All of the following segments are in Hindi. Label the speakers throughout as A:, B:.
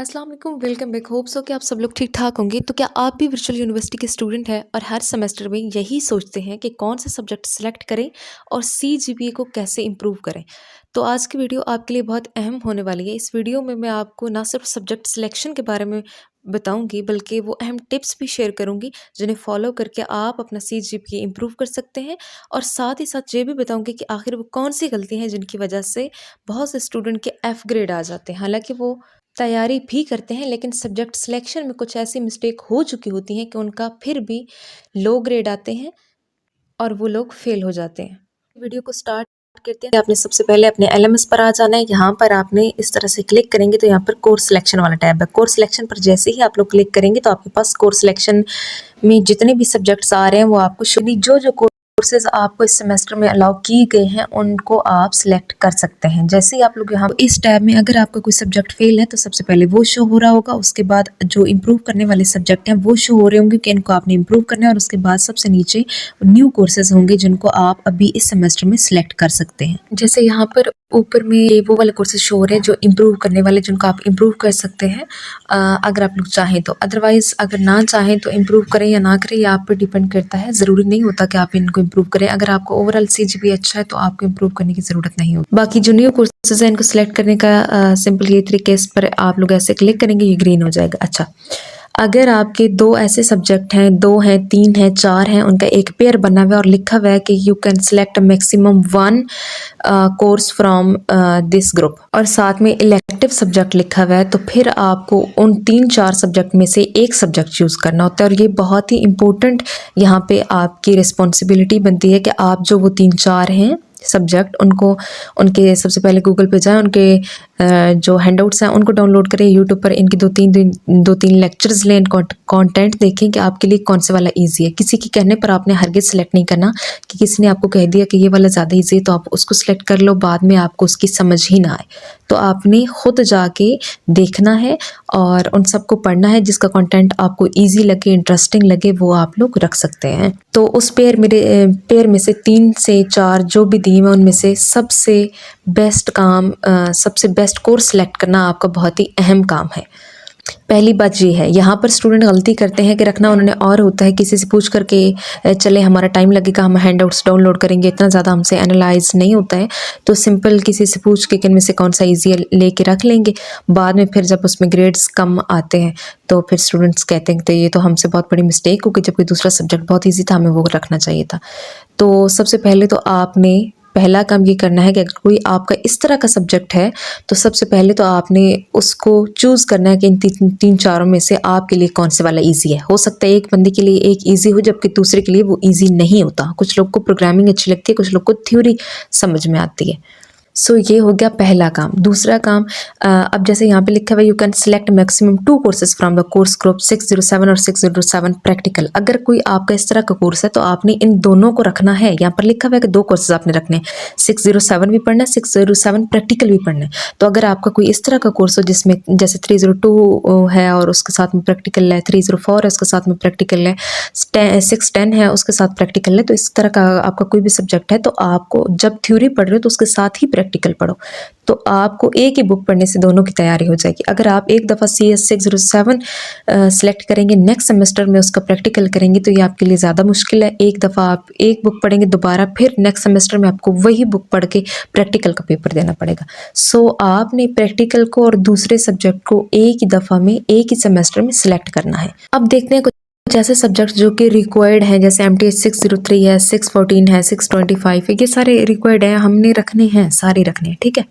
A: अस्सलाम वालेकुम, वेलकम बैक। होप्स हो कि आप सब लोग ठीक ठाक होंगे। तो क्या आप भी वर्चुअल यूनिवर्सिटी के स्टूडेंट हैं और हर सेमेस्टर में यही सोचते हैं कि कौन सा सब्जेक्ट सेलेक्ट करें और सीजीपीए को कैसे इम्प्रूव करें? तो आज की वीडियो आपके लिए बहुत अहम होने वाली है। इस वीडियो में मैं आपको ना सिर्फ सब्जेक्ट सिलेक्शन के बारे में बताऊंगी, बल्कि वो अहम टिप्स भी शेयर करूंगी जिन्हें फॉलो करके आप अपना सीजीपीए इम्प्रूव कर सकते हैं। और साथ ही साथ ये भी बताऊंगी कि आखिर वो कौन सी गलती हैं जिनकी वजह से बहुत से स्टूडेंट के एफ ग्रेड आ जाते हैं, हालांकि वो तैयारी भी करते हैं, लेकिन सब्जेक्ट सिलेक्शन में कुछ ऐसी मिस्टेक हो चुकी होती हैं कि उनका फिर भी लो ग्रेड आते हैं और वो लोग फेल हो जाते हैं। वीडियो को स्टार्ट करते हैं। आपने सबसे पहले अपने एलएमएस पर आ जाना है। यहाँ पर आपने इस तरह से क्लिक करेंगे तो यहाँ पर कोर्स सिलेक्शन वाला टैब है। कोर्स सिलेक्शन पर जैसे ही आप लोग क्लिक करेंगे तो आपके पास कोर्स सिलेक्शन में जितने भी सब्जेक्ट्स आ रहे हैं वो आपको जो कोर्सेज आपको इस सेमेस्टर में अलाउ किए गए हैं उनको आप सिलेक्ट कर सकते हैं। जैसे ही आप लोग यहाँ इस टैब में अगर आपका कोई सब्जेक्ट फेल है तो सबसे पहले वो शो हो रहा होगा, उसके बाद जो इम्प्रूव करने वाले सब्जेक्ट हैं वो शो हो रहे होंगे कि इनको आपने इम्प्रूव करना है, और उसके बाद सबसे नीचे न्यू कोर्सेज होंगे जिनको आप अभी इस सेमेस्टर में सिलेक्ट कर सकते हैं। जैसे यहाँ पर ऊपर में वो वाले कोर्सेज शो हो रहे हैं जो इम्प्रूव करने वाले, जिनको आप इम्प्रूव कर सकते हैं अगर आप लोग चाहें तो। अदरवाइज अगर ना चाहें तो इम्प्रूव करें या ना करें, ये आप पर डिपेंड करता है। ज़रूरी नहीं होता कि आप इनको इम्प्रूव करें। अगर आपको ओवरऑल सीजीपीए अच्छा है तो आपको इम्प्रूव करने की ज़रूरत नहीं होती। बाकी जो न्यू कोर्सेज हैं इनको सिलेक्ट करने का सिंपल ये तरीके, इस पर आप लोग ऐसे क्लिक करेंगे, ये ग्रीन हो जाएगा। अच्छा, अगर आपके दो ऐसे सब्जेक्ट हैं, 2 हैं, 3 हैं, 4 हैं, उनका एक पेयर बना हुआ है और लिखा हुआ है कि you can select maximum 1 course from this group, और साथ में इलेक्टिव सब्जेक्ट लिखा हुआ है, तो फिर आपको उन 3-4 सब्जेक्ट में से एक सब्जेक्ट चूज़ करना होता है। और ये बहुत ही इम्पोर्टेंट यहाँ पे आपकी रिस्पॉन्सिबिलिटी बनती है कि आप जो वो 3-4 हैं सब्जेक्ट उनके सबसे पहले गूगल पे जाएं, उनके जो हैंडआउट्स हैं उनको डाउनलोड करें। यूट्यूब पर इनके 2-3 लेक्चर्स लें, कंटेंट देखें कि आपके लिए कौन सा वाला इजी है। किसी के कहने पर आपने हरगिज़ सेलेक्ट नहीं करना कि किसी ने आपको कह दिया कि ये वाला ज़्यादा इजी है तो आप उसको सिलेक्ट कर लो, बाद में आपको उसकी समझ ही ना आए। तो आपने खुद जाके देखना है और उन सबको पढ़ना है। जिसका कंटेंट आपको ईजी लगे, इंटरेस्टिंग लगे, वो आप लोग रख सकते हैं। तो उस पेयर में से 3 से 4 जो भी दिए हैं उनमें से सबसे बेस्ट कोर्स सेलेक्ट करना आपका बहुत ही अहम काम है। पहली बात ये है, यहाँ पर स्टूडेंट गलती करते हैं कि रखना उन्होंने और होता है, किसी से पूछ करके चले हमारा टाइम लगेगा, हम हैंडआउट्स डाउनलोड करेंगे, इतना ज़्यादा हमसे एनालाइज नहीं होता है। तो सिंपल किसी से पूछ के इनमें से कौन सा ईजी है लेके रख लेंगे। बाद में फिर जब उसमें ग्रेड्स कम आते हैं तो फिर स्टूडेंट्स कहते हैं कि ये तो हमसे बहुत बड़ी मिस्टेक हो गई, जब कोई दूसरा सब्जेक्ट बहुत ईजी था हमें वो रखना चाहिए था। तो सबसे पहले तो आपने पहला काम ये करना है कि अगर कोई आपका इस तरह का सब्जेक्ट है तो सबसे पहले तो आपने उसको चूज़ करना है कि इन 3-4 में से आपके लिए कौन से वाला इजी है। हो सकता है एक बंदे के लिए एक इजी हो जबकि दूसरे के लिए वो इजी नहीं होता। कुछ लोग को प्रोग्रामिंग अच्छी लगती है, कुछ लोग को थ्योरी समझ में आती है। सो ये हो गया पहला काम। दूसरा काम, अब जैसे यहाँ पे लिखा हुआ है you can select maximum 2 courses from the course group 607 और 607 प्रैक्टिकल। अगर कोई आपका इस तरह का कोर्स है तो आपने इन दोनों को रखना है। यहाँ पर लिखा हुआ है कि 2 कोर्सेज आपने रखने हैं, 607 भी पढ़ना है, 607 प्रैक्टिकल भी पढ़ना है। तो अगर आपका कोई इस तरह का कोर्स हो जिसमें जैसे 302 है और उसके साथ में प्रैक्टिकल है, 304 है उसके साथ में प्रैक्टिकल है, 610 है उसके साथ प्रैक्टिकल है, तो इस तरह का आपका कोई भी सब्जेक्ट है तो आपको जब थ्योरी पढ़ रहे हो तो उसके साथ ही प्रैक्टिकल पढ़ो। तो आपको एक ही बुक पढ़ने से दोनों की तैयारी हो जाएगी। अगर आप एक दफ़ा CS 607 सेलेक्ट करेंगे, नेक्स्ट सेमेस्टर में उसका प्रैक्टिकल करेंगे तो ये आपके लिए ज़्यादा मुश्किल है। एक दफ़ा आप एक बुक पढ़ेंगे, दोबारा फिर नेक्स्ट सेमेस्टर में आपको वही बुक पढ़ के प्रैक्टिकल का पेपर देना पड़ेगा। सो आपने प्रैक्टिकल को और दूसरे सब्जेक्ट को एक ही दफ़ा में एक ही सेमेस्टर में सिलेक्ट करना है। अब देखते हैं कुछ ऐसे सब्जेक्ट्स जो कि रिक्वायर्ड हैं, जैसे MTH 603 है, 614 है, 625 है, ये सारे रिक्वायर्ड हैं, हमने रखने हैं, सारे रखने हैं, ठीक है।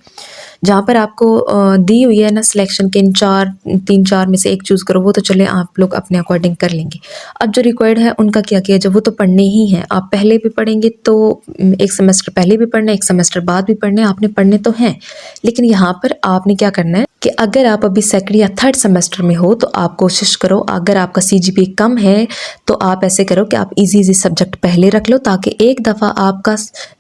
A: जहाँ पर आपको दी हुई है ना सिलेक्शन के इन 3-4 में से एक चूज़ करो, वो तो चले आप लोग अपने अकॉर्डिंग कर लेंगे। अब जो रिक्वायर्ड है उनका क्या किया जब वो तो पढ़ने ही हैं। आप पहले भी पढ़ेंगे तो एक सेमेस्टर पहले भी पढ़ना है, एक सेमेस्टर बाद भी पढ़ने, आपने पढ़ने तो हैं। लेकिन यहाँ पर आपने क्या करना है कि अगर आप अभी सेकंड या थर्ड सेमेस्टर में हो तो आप कोशिश करो, अगर आपका सीजीपीए कम है तो आप ऐसे करो कि आप इजी सब्जेक्ट पहले रख लो, ताकि एक दफ़ा आपका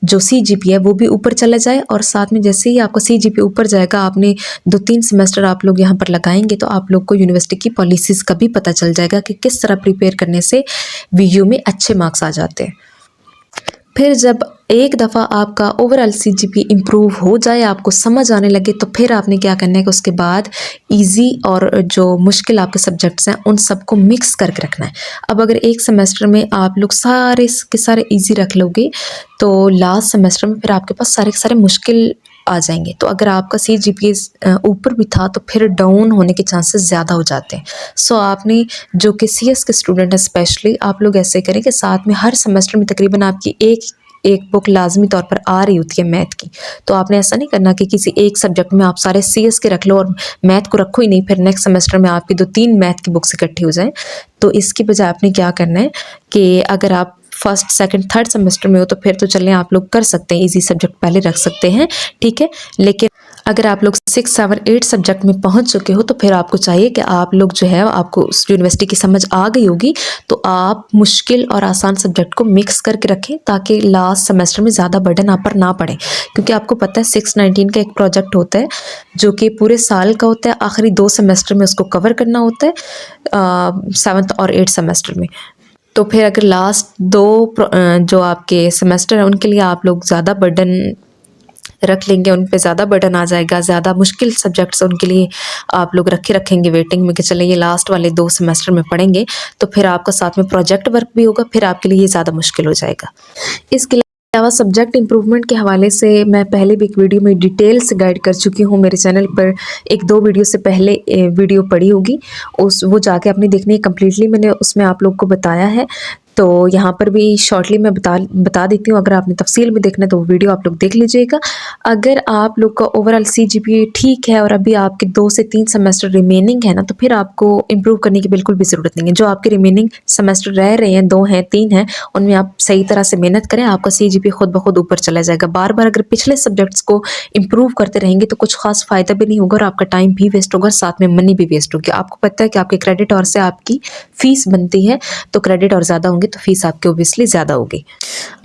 A: जो सीजीपीए है वो भी ऊपर चला जाए। और साथ में जैसे ही आपका सीजीपीए ऊपर जाएगा, आपने 2-3 सेमेस्टर आप लोग यहाँ पर लगाएंगे तो आप लोग को यूनिवर्सिटी की पॉलिसीज़ का भी पता चल जाएगा कि किस तरह प्रिपेयर करने से वीयू में अच्छे मार्क्स आ जाते हैं। फिर जब एक दफ़ा आपका ओवरऑल सीजीपी इम्प्रूव हो जाए, आपको समझ आने लगे, तो फिर आपने क्या करना है कि उसके बाद ईज़ी और जो मुश्किल आपके सब्जेक्ट्स हैं उन सबको मिक्स करके रखना है। अब अगर एक सेमेस्टर में आप लोग सारे के सारे ईज़ी रख लोगे, तो लास्ट सेमेस्टर में फिर आपके पास सारे के सारे मुश्किल आ जाएँगे। तो अगर आपका सीजीपीए ऊपर भी था, तो फिर डाउन होने के चांसेस ज़्यादा हो जाते हैं। सो आपने, जो कि सीएस के स्टूडेंट हैं स्पेशली, आप लोग ऐसे करें कि साथ में हर सेमेस्टर में तकरीबन आपकी एक बुक लाज़मी तौर पर आ रही होती है मैथ की। तो आपने ऐसा नहीं करना कि किसी एक सब्जेक्ट में आप सारे सीएस के रख लो और मैथ को रखो ही नहीं, फिर नेक्स्ट सेमेस्टर में आपकी 2-3 मैथ की बुक्स इकट्ठी हो जाएँ। तो इसकी बजाय आपने क्या करना है कि अगर आप फर्स्ट, सेकंड, थर्ड सेमेस्टर में हो, तो फिर तो चलें आप लोग कर सकते हैं, ईज़ी सब्जेक्ट पहले रख सकते हैं, ठीक है। लेकिन अगर आप लोग 6, 7, 8 सब्जेक्ट में पहुंच चुके हो, तो फिर आपको चाहिए कि आप लोग जो है, आपको उस यूनिवर्सिटी की समझ आ गई होगी, तो आप मुश्किल और आसान सब्जेक्ट को मिक्स करके रखें, ताकि लास्ट सेमेस्टर में ज़्यादा बर्डन आप पर ना पड़े। क्योंकि आपको पता है 6-19 का एक प्रोजेक्ट होता है, जो कि पूरे साल का होता है, आखिरी 2 सेमेस्टर में उसको कवर करना होता है, 7th और 8th सेमेस्टर में। तो फिर अगर लास्ट 2 जो आपके सेमेस्टर हैं, उनके लिए आप लोग ज़्यादा बर्डन रख लेंगे, उन पे ज़्यादा बर्डन आ जाएगा, ज़्यादा मुश्किल सब्जेक्ट्स उनके लिए आप लोग रखेंगे वेटिंग में कि चलें ये लास्ट वाले 2 सेमेस्टर में पढ़ेंगे, तो फिर आपका साथ में प्रोजेक्ट वर्क भी होगा, फिर आपके लिए ये ज़्यादा मुश्किल हो जाएगा। इसके अलावा सब्जेक्ट इम्प्रूवमेंट के हवाले से मैं पहले भी एक वीडियो में डिटेल से गाइड कर चुकी हूँ, मेरे चैनल पर 1-2 वीडियो से पहले वीडियो पड़ी होगी, वो जाके आपने देखनी है कम्प्लीटली, मैंने उसमें आप लोग को बताया है। तो यहाँ पर भी शॉर्टली मैं बता देती हूँ, अगर आपने तफसील में देखना है तो वो वीडियो आप लोग देख लीजिएगा। अगर आप लोग का ओवरऑल सीजीपीए ठीक है और अभी आपके 2 से 3 सेमेस्टर रिमेनिंग है ना, तो फिर आपको इम्प्रूव करने की बिल्कुल भी ज़रूरत नहीं है। जो आपके रिमेनिंग सेमेस्टर रह रहे हैं, 2 हैं, 3 हैं, उनमें आप सही तरह से मेहनत करें, आपका सीजीपीए खुद ब खुद ऊपर चला जाएगा। बार-बार अगर पिछले सब्जेक्ट्स को इम्प्रूव करते रहेंगे, तो कुछ ख़ास फ़ायदा भी नहीं होगा और आपका टाइम भी वेस्ट होगा, साथ में मनी भी वेस्ट होगी। आपको पता है कि आपके क्रेडिट और से आपकी फ़ीस बनती है, तो क्रेडिट और ज़्यादा होंगे तो फ़ीस आपकी ऑब्वियसली ज़्यादा होगी।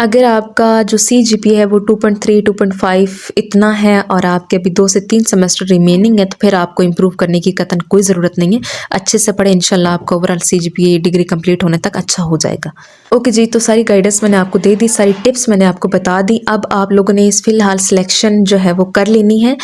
A: अगर आपका जो सीजीपीए है वो 2.3, 2.5 इतना है और आपके अभी 2 से 3 सेमेस्टर रिमेनिंग है, तो फिर आपको इम्प्रूव करने की कतई कोई ज़रूरत नहीं है। अच्छे से पढ़ें, इंशाल्लाह आपका ओवरऑल सीजीपीए डिग्री कंप्लीट होने तक अच्छा हो जाएगा। ओके जी, तो सारी गाइडेंस मैंने आपको दे दी, सारी टिप्स मैंने आपको बता दी। अब आप लोगों ने इस फ़िलहाल सिलेक्शन जो है वो कर लेनी है,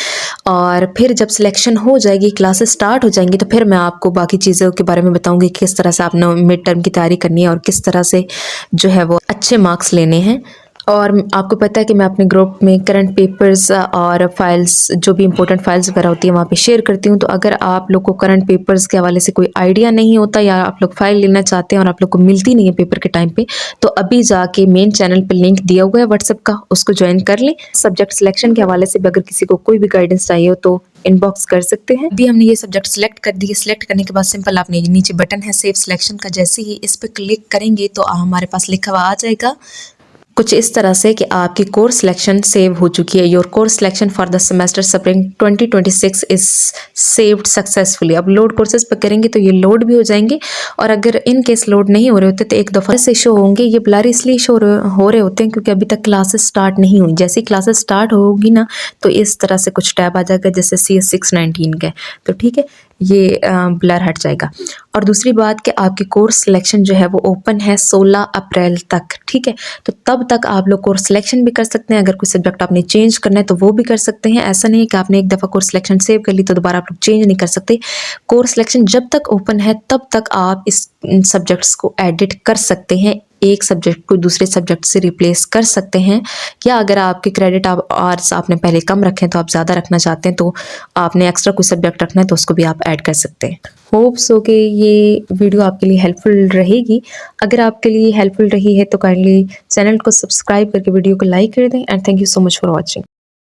A: और फिर जब सिलेक्शन हो जाएगी, क्लासेस स्टार्ट हो जाएंगी, तो फिर मैं आपको बाकी चीज़ों के बारे में बताऊंगी, किस तरह से आपने मिड टर्म की तैयारी करनी है और किस तरह से जो है वो अच्छे मार्क्स लेने हैं। और आपको पता है कि मैं अपने ग्रुप में करंट पेपर्स और फाइल्स, जो भी इंपॉर्टेंट फाइल्स वगैरह होती है, वहाँ पे शेयर करती हूँ। तो अगर आप लोग को करंट पेपर्स के हवाले से कोई आइडिया नहीं होता, या आप लोग फाइल लेना चाहते हैं और आप लोग को मिलती नहीं है पेपर के टाइम पे, तो अभी जाके मेन चैनल पे लिंक दिया हुआ है व्हाट्सएप का, उसको ज्वाइन कर लें। सब्जेक्ट सिलेक्शन के हवाले से भी अगर किसी को कोई भी गाइडेंस चाहिए हो तो इनबॉक्स कर सकते हैं। अभी हमने ये सब्जेक्ट सिलेक्ट कर दिए। सिलेक्ट करने के बाद सिंपल आपने ये नीचे बटन है सेव सिलेक्शन का, जैसे ही इस पर क्लिक करेंगे तो हमारे पास लिखा हुआ आ जाएगा कुछ इस तरह से कि आपकी कोर्स सिलेक्शन सेव हो चुकी है। Your course selection for the semester spring 2026 is saved successfully. अब लोड कोर्सेज पर करेंगे तो ये लोड भी हो जाएंगे, और अगर इन केस लोड नहीं हो रहे होते तो एक दफ़ा से शो होंगे। ये ब्लर इसलिए शो हो रहे होते हैं क्योंकि अभी तक क्लासेस स्टार्ट नहीं हुई। जैसे ही क्लासेस स्टार्ट होगी ना, तो इस तरह से कुछ टैब आ जाएगा जैसे CS 619 का, तो ठीक है, ये ब्लर हट जाएगा। और दूसरी बात कि आपकी कोर्स सिलेक्शन जो है वो ओपन है 16 अप्रैल तक, ठीक है। तो तब तक आप लोग कोर्स सिलेक्शन भी कर सकते हैं। अगर कोई सब्जेक्ट आपने चेंज करना है तो वो भी कर सकते हैं। ऐसा नहीं है कि आपने एक दफ़ा कोर्स सिलेक्शन सेव कर ली तो दोबारा आप लोग चेंज नहीं कर सकते। कोर्स सिलेक्शन जब तक ओपन है तब तक आप इस सब्जेक्ट्स को एडिट कर सकते हैं, एक सब्जेक्ट को दूसरे सब्जेक्ट से रिप्लेस कर सकते हैं। या अगर आपके क्रेडिट आवर्स आपने पहले कम रखे हैं तो आप ज़्यादा रखना चाहते हैं, तो आपने एक्स्ट्रा कोई सब्जेक्ट रखना है तो उसको भी आप ऐड कर सकते हैं। होप्स हो कि ये वीडियो आपके लिए हेल्पफुल रहेगी। अगर आपके लिए हेल्पफुल रही है तो काइंडली चैनल को सब्सक्राइब करके वीडियो को लाइक कर दें। And thank you so much for watching.